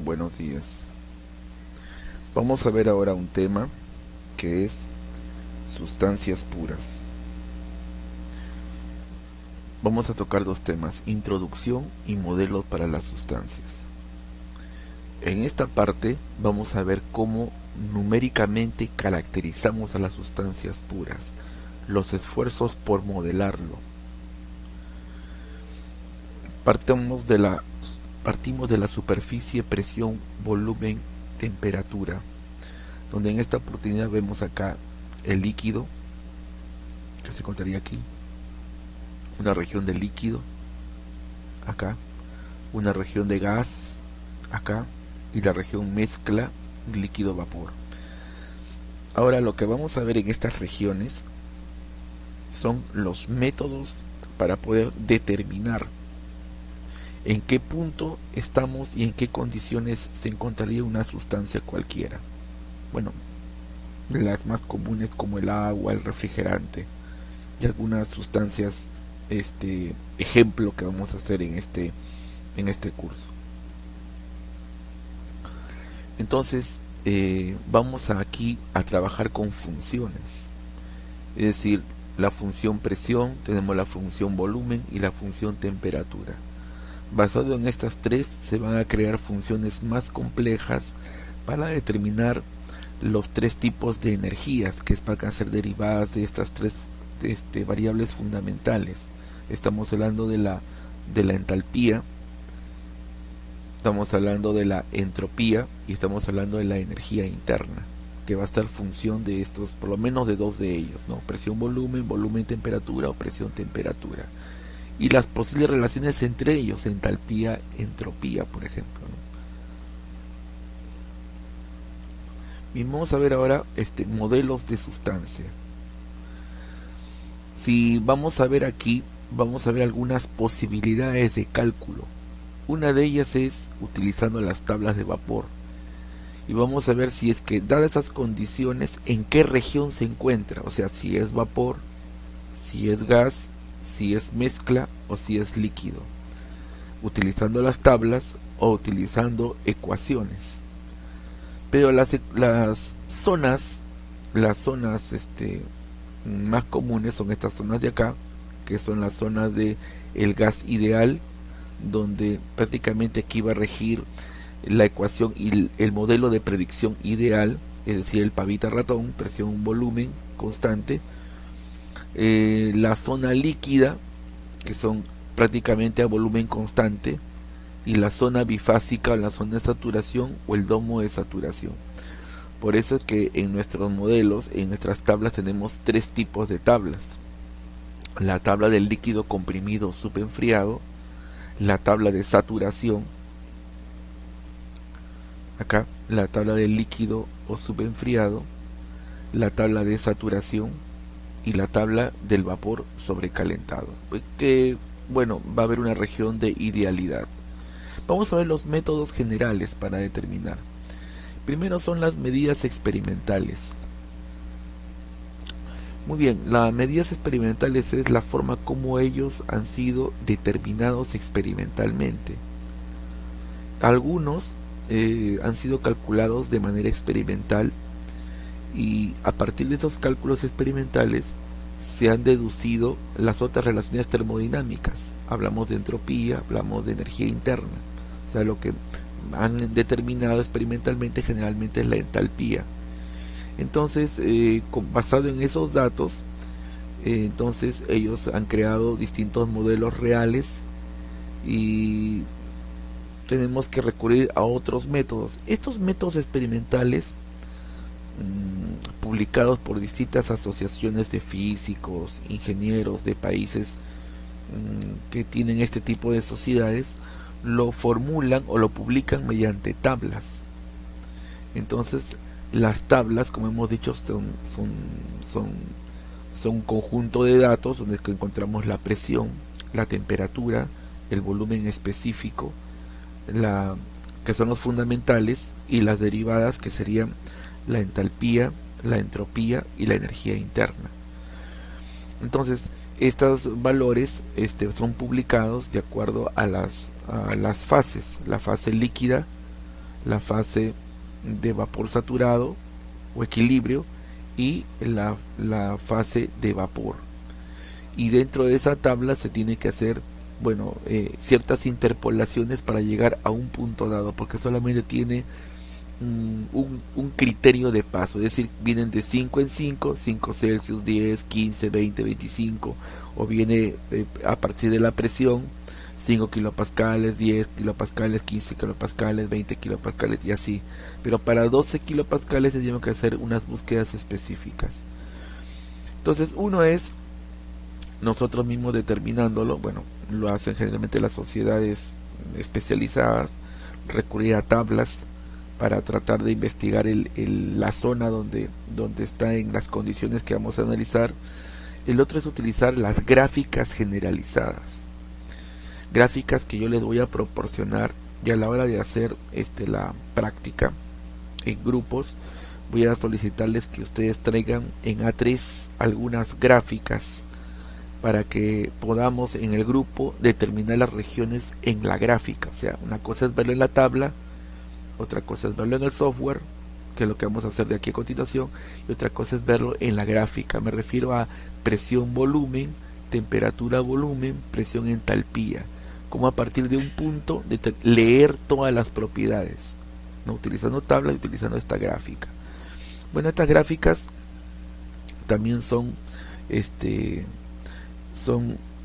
Buenos días. Vamos a ver ahora un tema que es sustancias puras. Vamos a tocar dos temas, introducción y modelos para las sustancias. En esta parte vamos a ver cómo numéricamente caracterizamos a las sustancias puras, los esfuerzos por modelarlo. Partimos de la superficie, presión, volumen, temperatura, donde en esta oportunidad vemos acá el líquido, que se encontraría aquí, una región de líquido, acá, una región de gas, acá, y la región mezcla, líquido-vapor. Ahora lo que vamos a ver en estas regiones son los métodos para poder determinar en qué punto estamos y en qué condiciones se encontraría una sustancia cualquiera. Bueno, las más comunes como el agua, el refrigerante y algunas sustancias, ejemplo que vamos a hacer en este curso. Entonces, vamos aquí a trabajar con funciones, es decir, la función presión, tenemos la función volumen y la función temperatura. Basado en estas tres se van a crear funciones más complejas para determinar los tres tipos de energías que van a ser derivadas de estas tres variables fundamentales. Estamos hablando de la entalpía, estamos hablando de la entropía y estamos hablando de la energía interna, que va a estar función de estos, por lo menos de dos de ellos, ¿no? Presión volumen, volumen temperatura o presión temperatura. Y las posibles relaciones entre ellos, entalpía, entropía, por ejemplo, ¿no? Y vamos a ver ahora modelos de sustancia. Si vamos a ver aquí, vamos a ver algunas posibilidades de cálculo. Una de ellas es utilizando las tablas de vapor. Y vamos a ver si es que, dadas esas condiciones, en qué región se encuentra. O sea, si es vapor, si es gas, si es mezcla o si es líquido, utilizando las tablas o utilizando ecuaciones. Pero las zonas más comunes son estas zonas de acá, que son las zonas de el gas ideal, donde prácticamente aquí va a regir la ecuación y el modelo de predicción ideal, es decir, el pavita ratón, presión, volumen constante. La zona líquida, que son prácticamente a volumen constante, y la zona bifásica o la zona de saturación o el domo de saturación. Por eso es que en nuestros modelos, en nuestras tablas, tenemos tres tipos de tablas: la tabla del líquido comprimido subenfriado, la tabla de saturación, acá la tabla del líquido o subenfriado, la tabla de saturación y la tabla del vapor sobrecalentado, que bueno, va a haber una región de idealidad. Vamos a ver los métodos generales para determinar. Primero son las medidas experimentales. Muy bien, las medidas experimentales es la forma como ellos han sido determinados experimentalmente. Algunos han sido calculados de manera experimental, y a partir de esos cálculos experimentales se han deducido las otras relaciones termodinámicas. Hablamos de entropía, hablamos de energía interna. O sea, lo que han determinado experimentalmente generalmente es la entalpía. Entonces, basado en esos datos, entonces ellos han creado distintos modelos reales y tenemos que recurrir a otros métodos. Estos métodos experimentales, publicados por distintas asociaciones de físicos, ingenieros de países que tienen este tipo de sociedades, lo formulan o lo publican mediante tablas. Entonces, las tablas, como hemos dicho, son un conjunto de datos donde encontramos la presión, la temperatura, el volumen específico, que son los fundamentales, y las derivadas, que serían la entalpía, la entropía y la energía interna. Entonces, estos valores son publicados de acuerdo a las fases: la fase líquida, la fase de vapor saturado o equilibrio y la fase de vapor. Y dentro de esa tabla se tiene que hacer, bueno, ciertas interpolaciones para llegar a un punto dado, porque solamente tiene un criterio de paso, es decir, vienen de 5 en 5, 5 Celsius, 10, 15, 20, 25, o viene a partir de la presión, 5 kilopascales, 10 kilopascales, 15 kilopascales, 20 kilopascales y así. Pero para 12 kilopascales tenemos que hacer unas búsquedas específicas. Entonces uno es nosotros mismos determinándolo, bueno, lo hacen generalmente las sociedades especializadas, recurrir a tablas para tratar de investigar la zona donde está en las condiciones que vamos a analizar. El otro es utilizar las gráficas generalizadas, gráficas que yo les voy a proporcionar y a la hora de hacer la práctica en grupos. Voy a solicitarles que ustedes traigan en A3 algunas gráficas para que podamos en el grupo determinar las regiones en la gráfica. O sea, una cosa es verlo en la tabla, otra cosa es verlo en el software, que es lo que vamos a hacer de aquí a continuación, y otra cosa es verlo en la gráfica. Me refiero a presión volumen, temperatura volumen, presión entalpía, como a partir de un punto de leer todas las propiedades, ¿no? Utilizando tabla y utilizando esta gráfica. Bueno, estas gráficas también son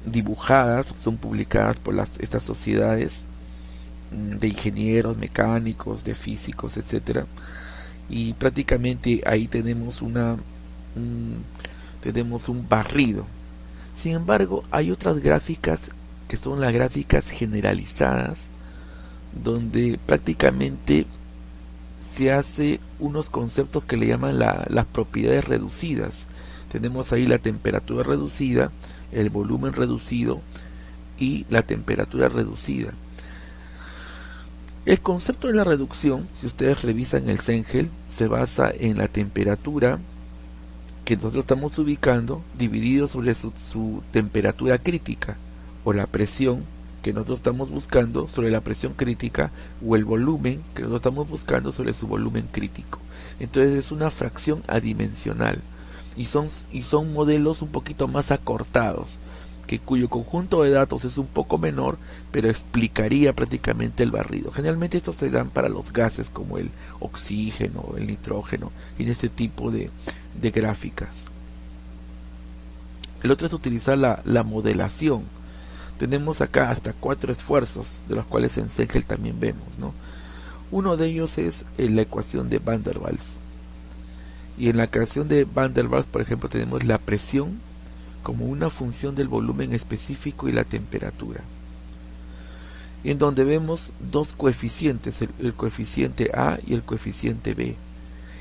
dibujadas, son publicadas por estas sociedades de ingenieros, mecánicos, de físicos, etcétera, y prácticamente ahí tenemos tenemos un barrido. Sin embargo, hay otras gráficas que son las gráficas generalizadas, donde prácticamente se hace unos conceptos que le llaman las propiedades reducidas. Tenemos ahí la temperatura reducida, el volumen reducido y la temperatura reducida. El concepto de la reducción, si ustedes revisan el Cengel, se basa en la temperatura que nosotros estamos ubicando dividido sobre su temperatura crítica, o la presión que nosotros estamos buscando sobre la presión crítica, o el volumen que nosotros estamos buscando sobre su volumen crítico. Entonces es una fracción adimensional y son modelos un poquito más acortados, cuyo conjunto de datos es un poco menor, pero explicaría prácticamente el barrido. Generalmente estos se dan para los gases como el oxígeno, el nitrógeno, y en este tipo de gráficas. El otro es utilizar la modelación. Tenemos acá hasta 4 esfuerzos, de los cuales en Cengel también vemos, ¿no? Uno de ellos es la ecuación de Van der Waals. Y en la ecuación de Van der Waals, por ejemplo, tenemos la presión como una función del volumen específico y la temperatura, en donde vemos dos coeficientes, el coeficiente A y el coeficiente B.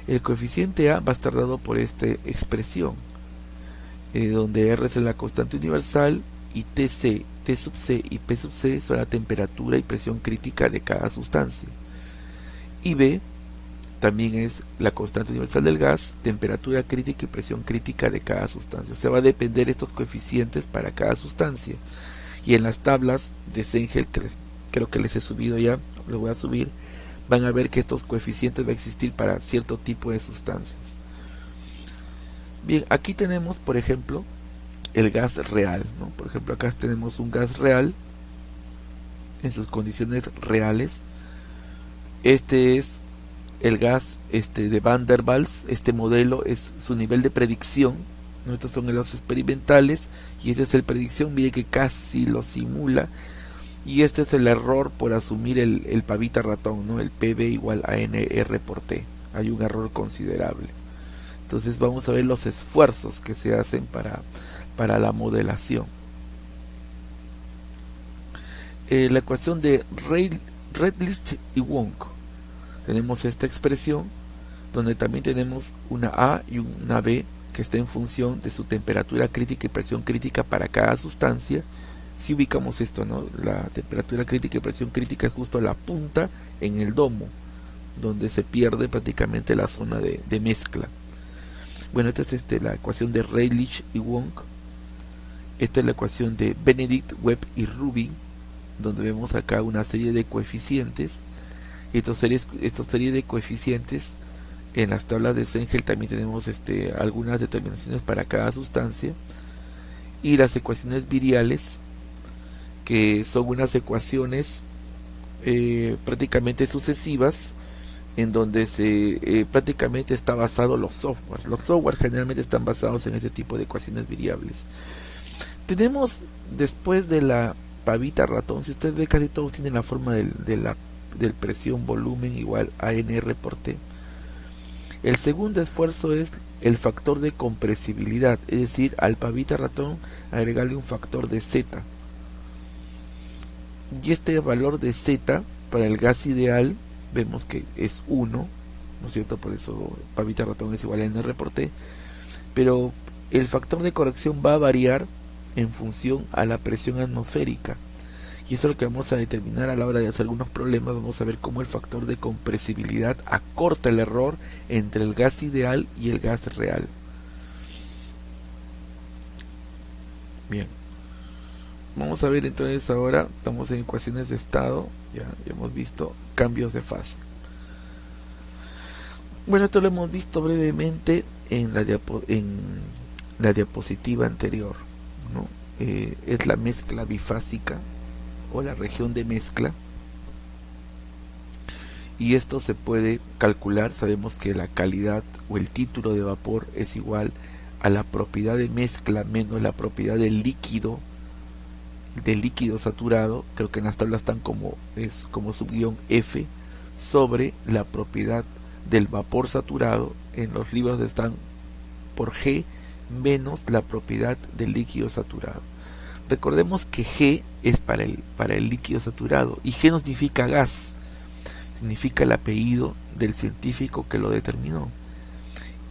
El coeficiente A va a estar dado por esta expresión, donde R es la constante universal y TC, T sub C y P sub C son la temperatura y presión crítica de cada sustancia. Y B también es la constante universal del gas, temperatura crítica y presión crítica de cada sustancia. O sea, va a depender estos coeficientes para cada sustancia. Y en las tablas de Cengel, que creo que les he subido ya, les voy a subir, van a ver que estos coeficientes van a existir para cierto tipo de sustancias. Bien, aquí tenemos, por ejemplo, el gas real, ¿no? Por ejemplo, acá tenemos un gas real en sus condiciones reales. Este es el gas de Van der Waals. Este modelo es su nivel de predicción, ¿no? Estos son los experimentales y este es el predicción. Mire que casi lo simula, y este es el error por asumir el pavita ratón, ¿no? El PV igual a NR por T. Hay un error considerable. Entonces vamos a ver los esfuerzos que se hacen para la modelación. La ecuación de Redlich y Wong. Tenemos esta expresión donde también tenemos una A y una B que está en función de su temperatura crítica y presión crítica para cada sustancia. Si ubicamos esto, ¿no? La temperatura crítica y presión crítica es justo la punta en el domo, donde se pierde prácticamente la zona de mezcla. Bueno, esta es la ecuación de Redlich y Wong. Esta es la ecuación de Benedict, Webb y Rubin, donde vemos acá una serie de coeficientes Y esta serie de coeficientes en las tablas de Zengel también tenemos algunas determinaciones para cada sustancia, y las ecuaciones viriales, que son unas ecuaciones prácticamente sucesivas, en donde prácticamente está basado los softwares. Los softwares generalmente están basados en este tipo de ecuaciones variables. Tenemos, después de la pavita ratón, si usted ve, casi todos tienen la forma del presión volumen igual a nr por t. El segundo esfuerzo es el factor de compresibilidad, es decir, al pavita ratón agregarle un factor de z. Y este valor de z para el gas ideal vemos que es 1, ¿no es cierto? Por eso pavita ratón es igual a nr por t. Pero el factor de corrección va a variar en función a la presión atmosférica. Y eso es lo que vamos a determinar a la hora de hacer algunos problemas. Vamos a ver cómo el factor de compresibilidad acorta el error entre el gas ideal y el gas real. Bien. Vamos a ver entonces ahora, estamos en ecuaciones de estado, ya hemos visto cambios de fase. Bueno, esto lo hemos visto brevemente en la diapositiva anterior, ¿no? Es la mezcla bifásica o la región de mezcla, y esto se puede calcular. Sabemos que la calidad o el título de vapor es igual a la propiedad de mezcla menos la propiedad del líquido saturado. Creo que en las tablas están como subguión F sobre la propiedad del vapor saturado. En los libros están por G menos la propiedad del líquido saturado. Recordemos que G es para el líquido saturado, y G no significa gas, significa el apellido del científico que lo determinó.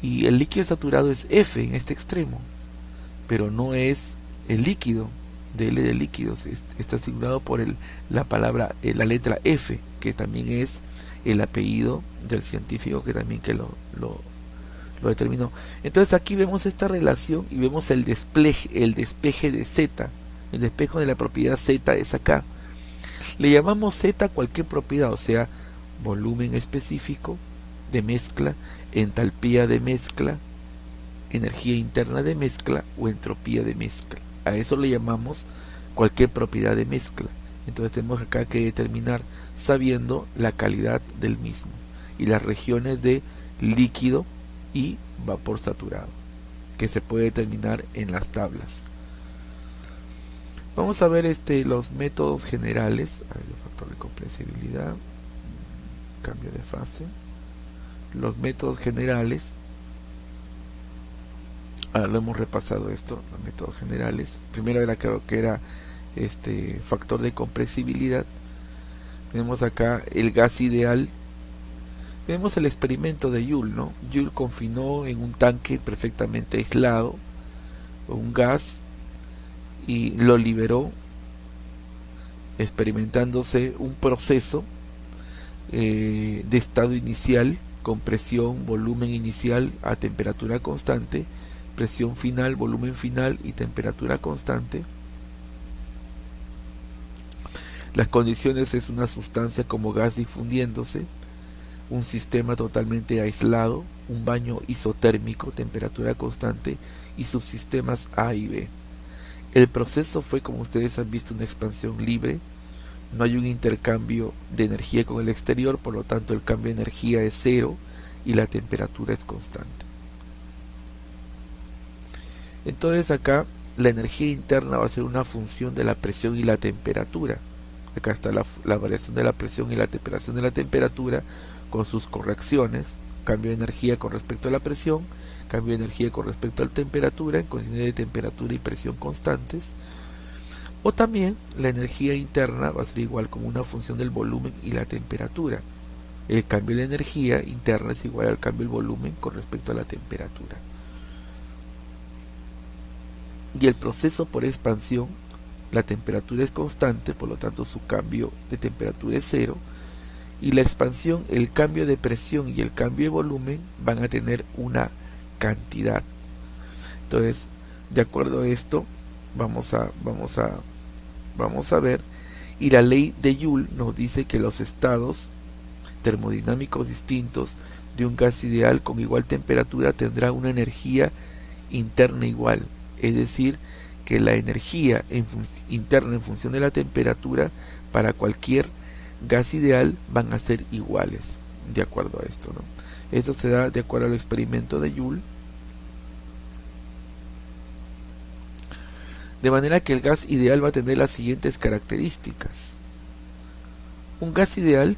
Y el líquido saturado es F en este extremo, pero no es el líquido, DL de líquidos, está asignado por la letra F, que también es el apellido del científico que lo determinó. Entonces aquí vemos esta relación y vemos el despeje de Z. El despejo de la propiedad Z es acá. Le llamamos Z a cualquier propiedad, o sea, volumen específico de mezcla, entalpía de mezcla, energía interna de mezcla o entropía de mezcla. A eso le llamamos cualquier propiedad de mezcla. Entonces tenemos acá que determinar sabiendo la calidad del mismo y las regiones de líquido y vapor saturado, que se puede determinar en las tablas. Vamos a ver los métodos generales. El factor de compresibilidad, cambio de fase, los métodos generales. Ahora lo hemos repasado esto, los métodos generales. Primero creo que era factor de compresibilidad. Tenemos acá el gas ideal. Tenemos el experimento de Joule, ¿no? Joule confinó en un tanque perfectamente aislado un gas y lo liberó, experimentándose un proceso de estado inicial con presión, volumen inicial a temperatura constante, presión final, volumen final y temperatura constante. Las condiciones es una sustancia como gas difundiéndose, un sistema totalmente aislado, un baño isotérmico, temperatura constante y subsistemas A y B. El proceso fue, como ustedes han visto, una expansión libre. No hay un intercambio de energía con el exterior, por lo tanto el cambio de energía es cero y la temperatura es constante. Entonces acá la energía interna va a ser una función de la presión y la temperatura. Acá está la variación de la presión y la variación de la temperatura con sus correcciones. Cambio de energía con respecto a la presión, cambio de energía con respecto a la temperatura en condiciones de temperatura y presión constantes. O también la energía interna va a ser igual como una función del volumen y la temperatura. El cambio de energía interna es igual al cambio del volumen con respecto a la temperatura. Y el proceso por expansión, la temperatura es constante, por lo tanto su cambio de temperatura es cero. Y la expansión, el cambio de presión y el cambio de volumen van a tener una cantidad. Entonces, de acuerdo a esto, vamos a ver, y la ley de Joule nos dice que los estados termodinámicos distintos de un gas ideal con igual temperatura tendrá una energía interna igual, es decir, que la energía interna en función de la temperatura para cualquier gas ideal van a ser iguales, de acuerdo a esto, ¿no? Eso se da de acuerdo al experimento de Joule, de manera que el gas ideal va a tener las siguientes características. Un gas ideal,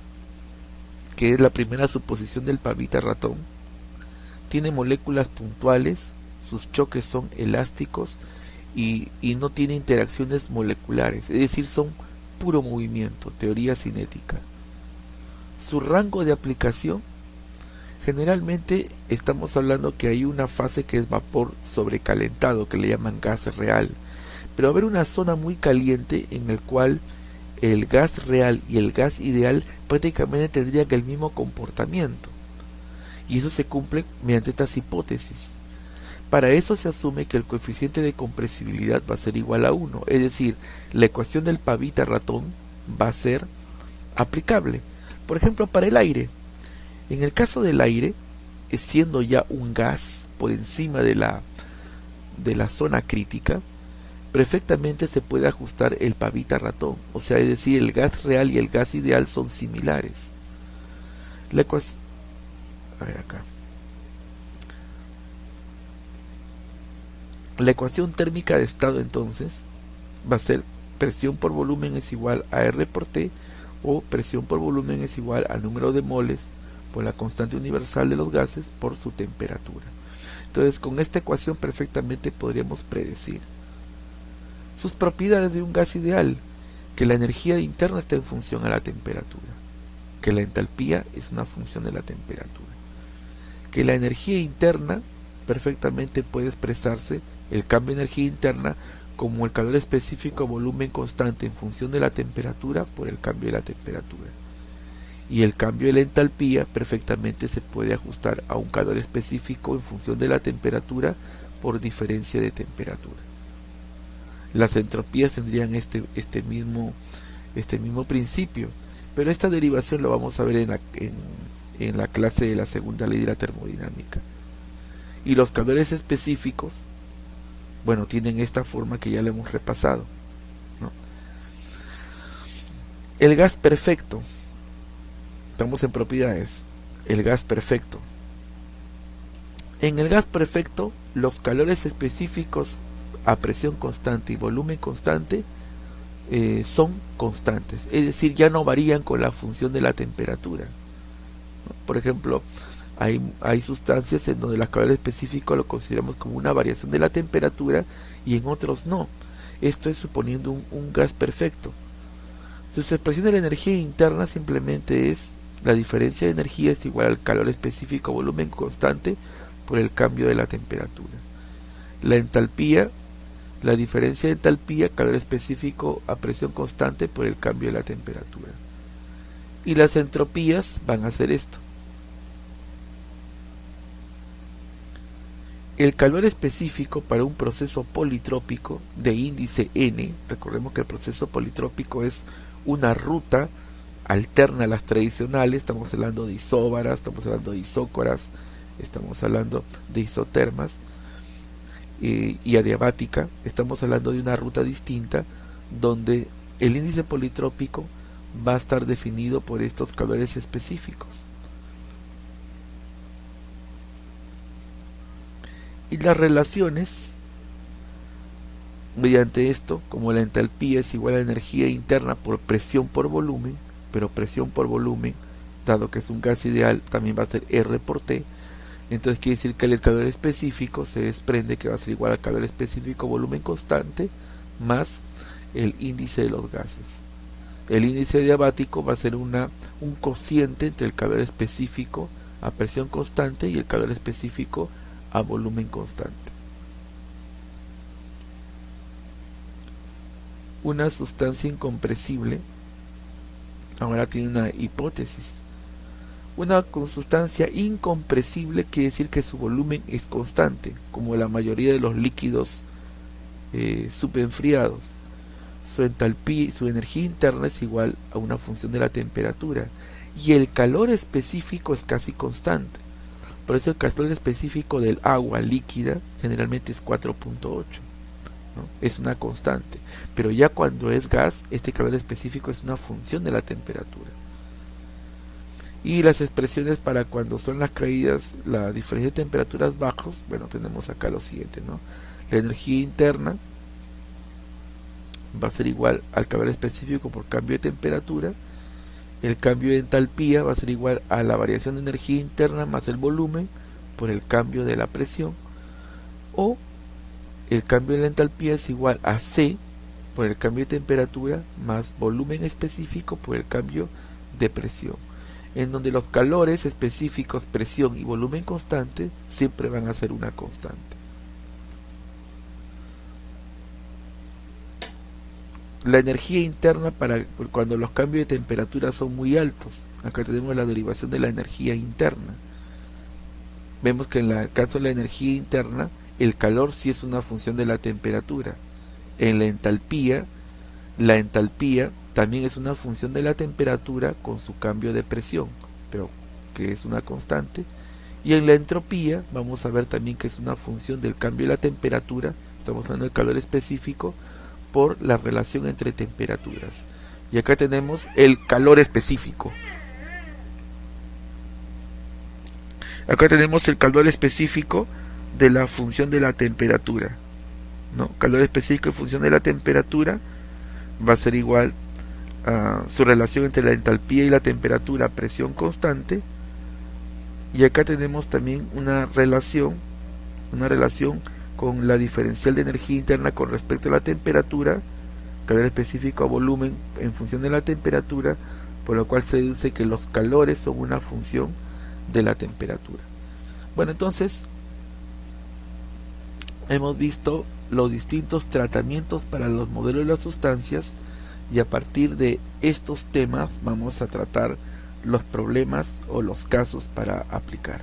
que es la primera suposición del pavita ratón, tiene moléculas puntuales, sus choques son elásticos y no tiene interacciones moleculares, es decir, son puro movimiento, teoría cinética. Su rango de aplicación, generalmente estamos hablando que hay una fase que es vapor sobrecalentado, que le llaman gas real, pero va a haber una zona muy caliente en el cual el gas real y el gas ideal prácticamente tendrían el mismo comportamiento, y eso se cumple mediante estas hipótesis. Para eso se asume que el coeficiente de compresibilidad va a ser igual a 1, es decir, la ecuación del pavita ratón va a ser aplicable. Por ejemplo, para el aire. En el caso del aire, siendo ya un gas por encima de la zona crítica, perfectamente se puede ajustar el pavita ratón, o sea, es decir, el gas real y el gas ideal son similares. La ecuación, a ver acá. La ecuación térmica de estado entonces va a ser presión por volumen es igual a R por T, o presión por volumen es igual al número de moles por la constante universal de los gases por su temperatura. Entonces, con esta ecuación perfectamente podríamos predecir sus propiedades de un gas ideal, que la energía interna está en función a la temperatura, que la entalpía es una función de la temperatura, que la energía interna perfectamente puede expresarse el cambio de energía interna como el calor específico a volumen constante en función de la temperatura por el cambio de la temperatura, y el cambio de la entalpía perfectamente se puede ajustar a un calor específico en función de la temperatura por diferencia de temperatura. Las entropías tendrían este mismo principio, pero esta derivación lo vamos a ver en la clase de la segunda ley de la termodinámica. Y los calores específicos, bueno, tienen esta forma que ya lo hemos repasado, ¿no? El gas perfecto, estamos en propiedades, el gas perfecto. En el gas perfecto, los calores específicos a presión constante y volumen constante son constantes, es decir, ya no varían con la función de la temperatura, ¿no? Por ejemplo, hay sustancias en donde el calor específico lo consideramos como una variación de la temperatura y en otros no. Esto es suponiendo un gas perfecto. Su expresión de la energía interna simplemente es la diferencia de energía es igual al calor específico a volumen constante por el cambio de la temperatura. La entalpía, la diferencia de entalpía, calor específico a presión constante por el cambio de la temperatura. Y las entropías van a ser esto. El calor específico para un proceso politrópico de índice n, recordemos que el proceso politrópico es una ruta alterna a las tradicionales, estamos hablando de isóbaras, estamos hablando de isócoras, estamos hablando de isotermas y adiabática, estamos hablando de una ruta distinta donde el índice politrópico va a estar definido por estos calores específicos. Y las relaciones mediante esto, como la entalpía es igual a energía interna por presión por volumen, pero presión por volumen, dado que es un gas ideal, también va a ser R por T, entonces quiere decir que el calor específico se desprende que va a ser igual al calor específico volumen constante más el índice de los gases. El índice adiabático va a ser un cociente entre el calor específico a presión constante y el calor específico a volumen constante. Una sustancia incompresible ahora tiene una hipótesis. Una sustancia incompresible quiere decir que su volumen es constante, como la mayoría de los líquidos subenfriados. su entalpía, su energía interna es igual a una función de la temperatura, y el calor específico es casi constante. Por eso el calor específico del agua líquida generalmente es 4.8, ¿no? Es una constante. Pero ya cuando es gas, este calor específico es una función de la temperatura. Y las expresiones para cuando son las caídas, la diferencia de temperaturas bajos, bueno, tenemos acá lo siguiente, ¿no? La energía interna va a ser igual al calor específico por cambio de temperatura. El cambio de entalpía va a ser igual a la variación de energía interna más el volumen por el cambio de la presión. O el cambio de la entalpía es igual a C por el cambio de temperatura más volumen específico por el cambio de presión, en donde los calores específicos, presión y volumen constante siempre van a ser una constante. La energía interna para cuando los cambios de temperatura son muy altos. Acá tenemos la derivación de la energía interna. Vemos que en el caso de la energía interna, el calor sí es una función de la temperatura. En la entalpía también es una función de la temperatura con su cambio de presión, pero que es una constante. Y en la entropía vamos a ver también que es una función del cambio de la temperatura, estamos hablando del calor específico, por la relación entre temperaturas. Y acá tenemos el calor específico. Acá tenemos el calor específico de la función de la temperatura, ¿no? Calor específico en función de la temperatura va a ser igual a su relación entre la entalpía y la temperatura, presión constante. Y acá tenemos también una relación con la diferencial de energía interna con respecto a la temperatura, calor específico a volumen en función de la temperatura, por lo cual se deduce que los calores son una función de la temperatura. Bueno, entonces hemos visto los distintos tratamientos para los modelos de las sustancias, y a partir de estos temas vamos a tratar los problemas o los casos para aplicar.